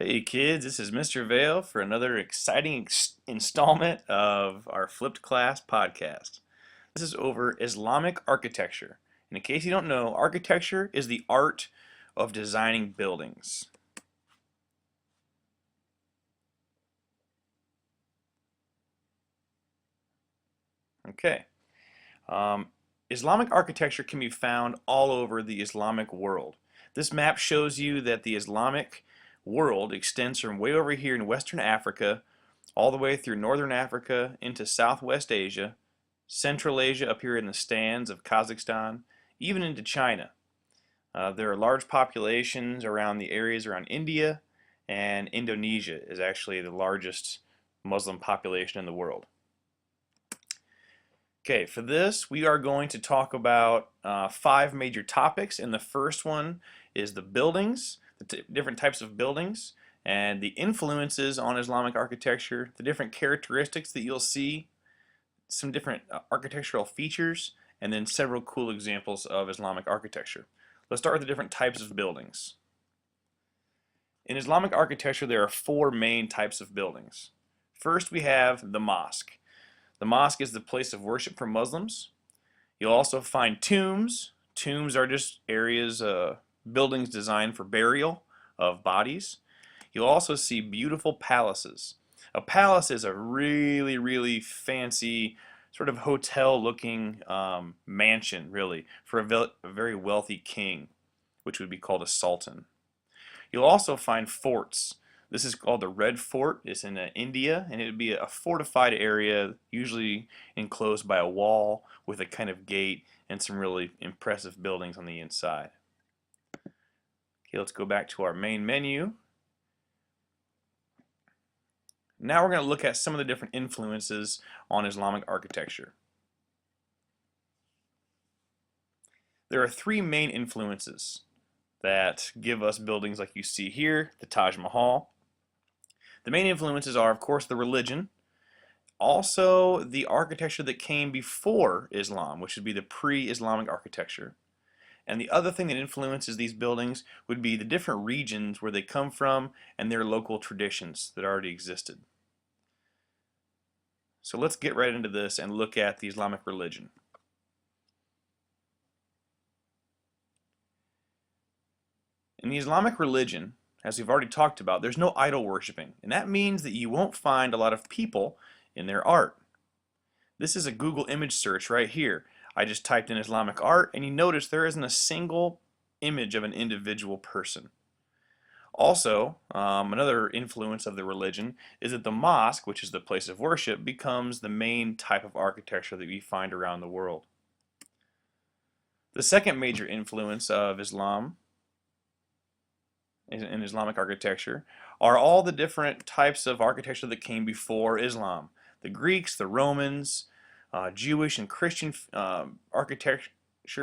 Hey kids, this is Mr. Vale for another exciting installment of our Flipped Class podcast. This is over Islamic architecture. And in case you don't know, architecture is the art of designing buildings. Okay. Um, Islamic architecture can be found all over the Islamic world. This map shows you that the Islamic world extends from way over here in Western Africa all the way through Northern Africa into Southwest Asia, Central Asia up here in the stands of Kazakhstan, even into China. There are large populations around the areas around India, and Indonesia is actually the largest Muslim population in the world. Okay, for this we are going to talk about five major topics, and the first one is the buildings, the different types of buildings, and the influences on Islamic architecture, the different characteristics that you'll see, some different architectural features, and then several cool examples of Islamic architecture. Let's start with the different types of buildings. In Islamic architecture, there are four main types of buildings. First, we have the mosque. The mosque is the place of worship for Muslims. You'll also find tombs. Tombs are just areas, buildings designed for burial of bodies. You'll also see beautiful palaces. A palace is a really, really fancy, sort of hotel-looking mansion, really, for a very wealthy king, which would be called a sultan. You'll also find forts. This is called the Red Fort. It's in India, and it would be a fortified area, usually enclosed by a wall with a kind of gate and some really impressive buildings on the inside. Okay, let's go back to our main menu. Now we're going to look at some of the different influences on Islamic architecture. There are three main influences that give us buildings like you see here, the Taj Mahal. The main influences are, of course, the religion, also the architecture that came before Islam, which would be the pre-Islamic architecture. And the other thing that influences these buildings would be the different regions where they come from and their local traditions that already existed. So let's get right into this and look at the Islamic religion. In the Islamic religion, as we've already talked about, there's no idol worshiping, and that means that you won't find a lot of people in their art. This is a Google image search right here. I just typed in Islamic art, and you notice there isn't a single image of an individual person. Also, another influence of the religion is that the mosque, which is the place of worship, becomes the main type of architecture that we find around the world. The second major influence of Islam in Islamic architecture are all the different types of architecture that came before Islam. The Greeks, the Romans, Jewish and Christian architecture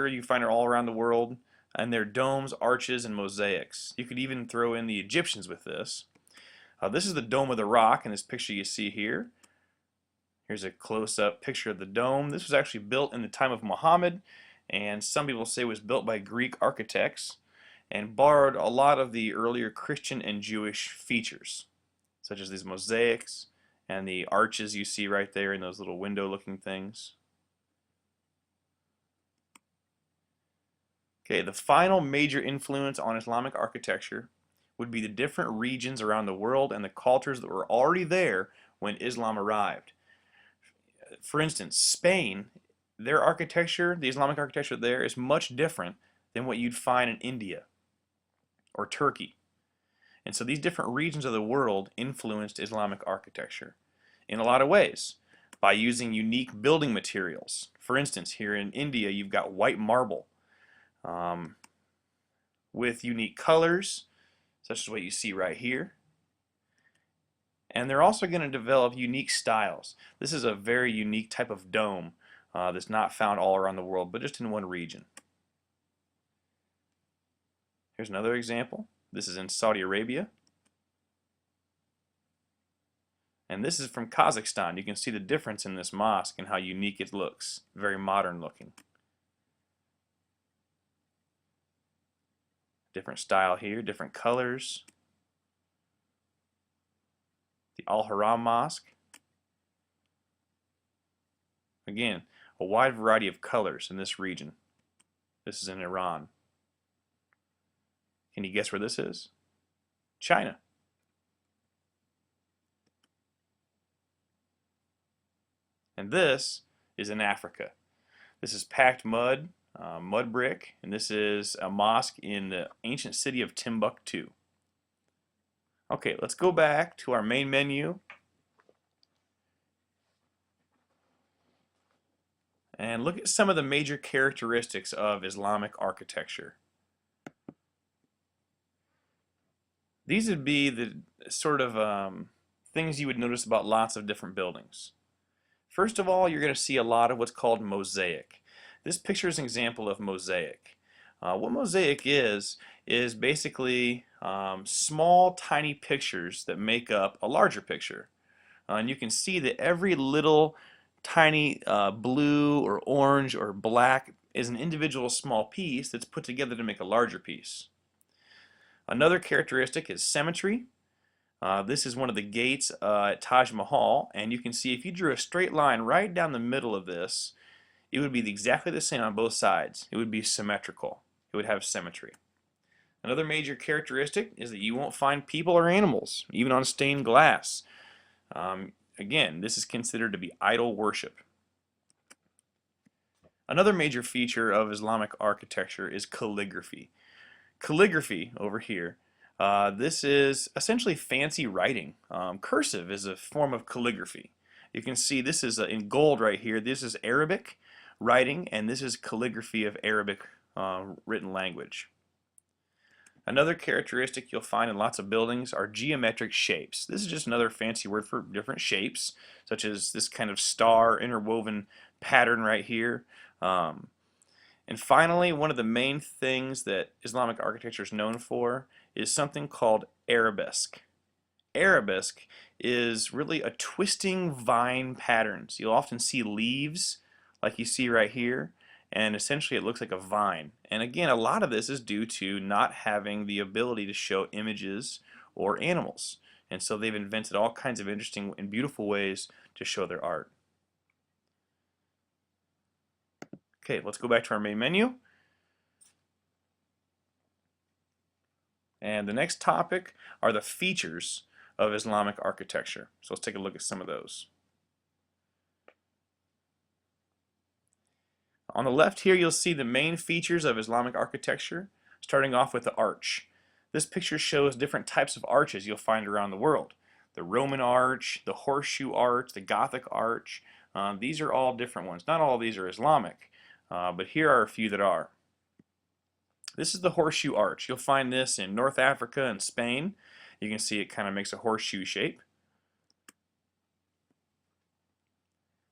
you find it all around the world, and their domes, arches, and mosaics. You could even throw in the Egyptians with this. This is the Dome of the Rock in this picture you see here. Here's a close-up picture of the dome. This was actually built in the time of Muhammad, and some people say it was built by Greek architects and borrowed a lot of the earlier Christian and Jewish features, such as these mosaics and the arches you see right there in those little window-looking things. Okay, the final major influence on Islamic architecture would be the different regions around the world and the cultures that were already there when Islam arrived. For instance, Spain, their architecture, the Islamic architecture there, is much different than what you'd find in India or Turkey. And so these different regions of the world influenced Islamic architecture in a lot of ways by using unique building materials. For instance, here in India, you've got white marble with unique colors, such as what you see right here. And they're also going to develop unique styles. This is a very unique type of dome that's not found all around the world, but just in one region. Here's another example. This is in Saudi Arabia. And this is from Kazakhstan. You can see the difference in this mosque and how unique it looks. Very modern looking. Different style here, different colors. the Al-Haram Mosque. Again, a wide variety of colors in this region. This is in Iran. Can you guess where this is? China. And this is in Africa. This is packed mud, mud brick, and this is a mosque in the ancient city of Timbuktu. Okay, let's go back to our main menu and look at some of the major characteristics of Islamic architecture. These would be the sort of things you would notice about lots of different buildings. First of all, you're going to see a lot of what's called mosaic. This picture is an example of mosaic. What mosaic is basically small, tiny pictures that make up a larger picture. And you can see that every little tiny blue or orange or black is an individual small piece that's put together to make a larger piece. Another characteristic is symmetry. This is one of the gates at Taj Mahal, and you can see if you drew a straight line right down the middle of this, it would be exactly the same on both sides. It would be symmetrical. It would have symmetry. Another major characteristic is that you won't find people or animals, even on stained glass. Again, this is considered to be idol worship. Another major feature of Islamic architecture is calligraphy. Calligraphy over here, this is essentially fancy writing. Cursive is a form of calligraphy. You can see this is in gold right here. This is Arabic writing, and this is calligraphy of Arabic written language. Another characteristic you'll find in lots of buildings are geometric shapes. This is just another fancy word for different shapes, such as this kind of star interwoven pattern right here. And finally, one of the main things that Islamic architecture is known for is something called arabesque. Arabesque is really a twisting vine patterns. You'll often see leaves like you see right here, and essentially it looks like a vine. And again, a lot of this is due to not having the ability to show images or animals. And so they've invented all kinds of interesting and beautiful ways to show their art. Okay, let's go back to our main menu. And the next topic are the features of Islamic architecture. So let's take a look at some of those. On the left here, you'll see the main features of Islamic architecture, starting off with the arch. This picture shows different types of arches you'll find around the world. The Roman arch, the horseshoe arch, the Gothic arch. These are all different ones. Not all of these are Islamic, but here are a few that are. This is the horseshoe arch. You'll find this in North Africa and Spain. You can see it kind of makes a horseshoe shape.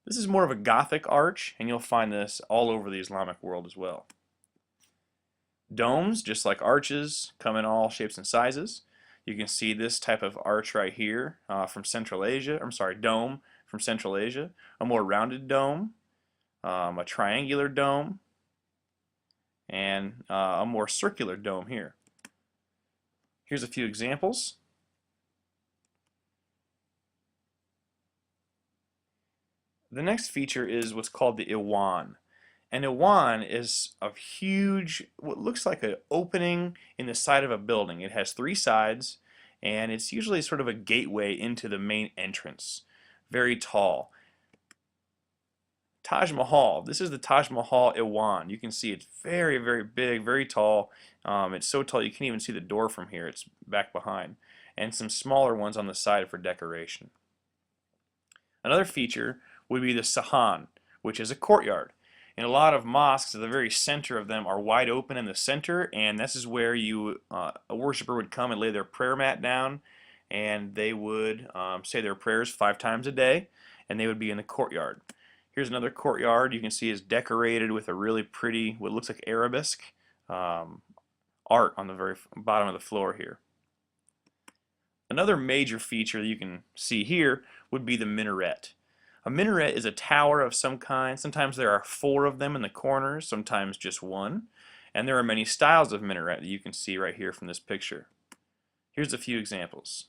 This is more of a Gothic arch, and you'll find this all over the Islamic world as well. Domes, just like arches, come in all shapes and sizes. You can see this type of arch right here from Central Asia. Dome from Central Asia. A more rounded dome, a triangular dome, and a more circular dome here. Here's a few examples. The next feature is what's called the Iwan. An Iwan is a huge, what looks like an opening in the side of a building. It has three sides, and it's usually sort of a gateway into the main entrance. Very tall. Taj Mahal. This is the Taj Mahal Iwan. You can see it's very, very big, very tall. It's so tall you can't even see the door from here. It's back behind. And some smaller ones on the side for decoration. Another feature would be the Sahan, which is a courtyard. In a lot of mosques, the very center of them are wide open in the center, and this is where a worshiper would come and lay their prayer mat down, and they would say their prayers 5 times a day, and they would be in the courtyard. Here's another courtyard. You can see it's decorated with a really pretty, what looks like arabesque art on the very bottom of the floor here. Another major feature that you can see here would be the minaret. A minaret is a tower of some kind. Sometimes there are 4 of them in the corners, sometimes just 1. And there are many styles of minaret that you can see right here from this picture. Here's a few examples.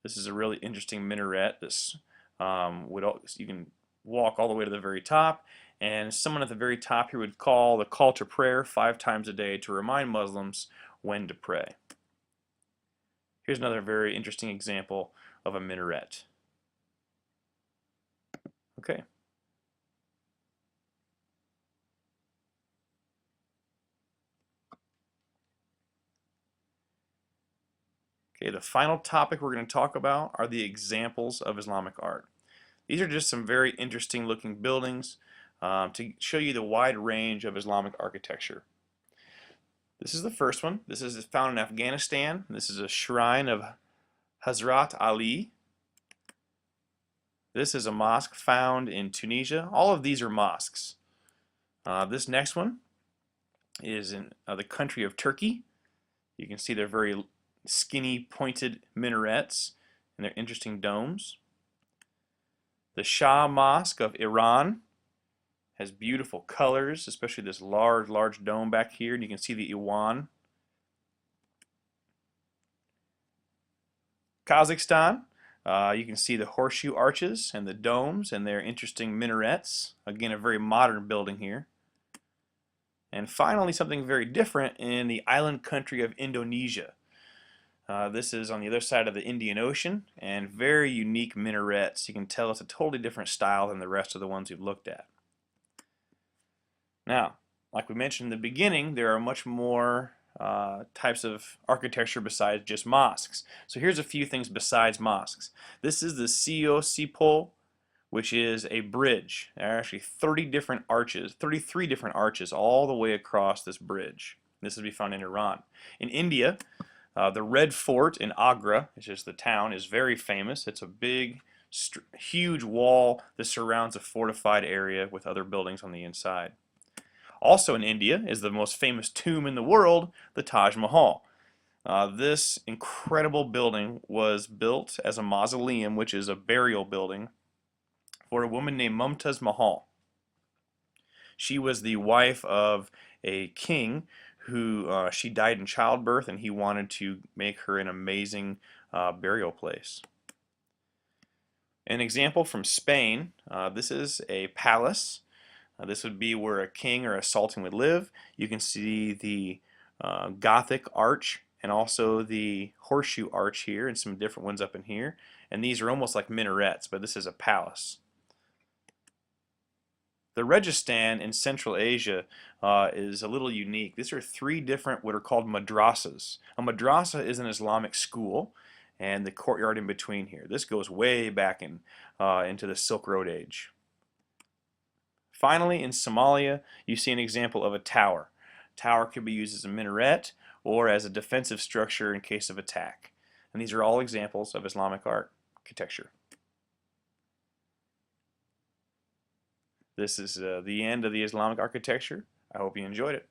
This is a really interesting minaret. You can walk all the way to the very top, and someone at the very top here would call the call to prayer 5 times a day to remind Muslims when to pray. Here's another very interesting example of a minaret. Okay. Okay, the final topic we're going to talk about are the examples of Islamic art. These are just some very interesting looking buildings to show you the wide range of Islamic architecture. This is the first one. This is found in Afghanistan. This is a shrine of Hazrat Ali. This is a mosque found in Tunisia. All of these are mosques. This next one is in the country of Turkey. You can see they're very skinny, pointed minarets and their interesting domes. The Shah Mosque of Iran has beautiful colors, especially this large dome back here, and you can see the Iwan. Kazakhstan, you can see the horseshoe arches and the domes and their interesting minarets. Again, a very modern building here. And finally, something very different in the island country of Indonesia. This is on the other side of the Indian Ocean, and very unique minarets. You can tell it's a totally different style than the rest of the ones we've looked at. Now, like we mentioned in the beginning, there are much more types of architecture besides just mosques. So here's a few things besides mosques. This is the Sio Sipo, which is a bridge. There are actually 33 different arches all the way across this bridge. This is to be found in Iran. In India, the Red Fort in Agra, which is the town, is very famous. It's a big, huge wall that surrounds a fortified area with other buildings on the inside. Also in India is the most famous tomb in the world, the Taj Mahal. This incredible building was built as a mausoleum, which is a burial building, for a woman named Mumtaz Mahal. She was the wife of a king who she died in childbirth, and he wanted to make her an amazing burial place. An example from Spain, this is a palace. This would be where a king or a sultan would live. You can see the Gothic arch and also the horseshoe arch here, and some different ones up in here. And these are almost like minarets, but this is a palace. The Rajasthan in Central Asia is a little unique. These are 3 different what are called madrasas. A madrasa is an Islamic school, and the courtyard in between here. This goes way back into the Silk Road age. Finally, in Somalia, you see an example of a tower. A tower could be used as a minaret or as a defensive structure in case of attack. And these are all examples of Islamic architecture. This is the end of the Islamic architecture. I hope you enjoyed it.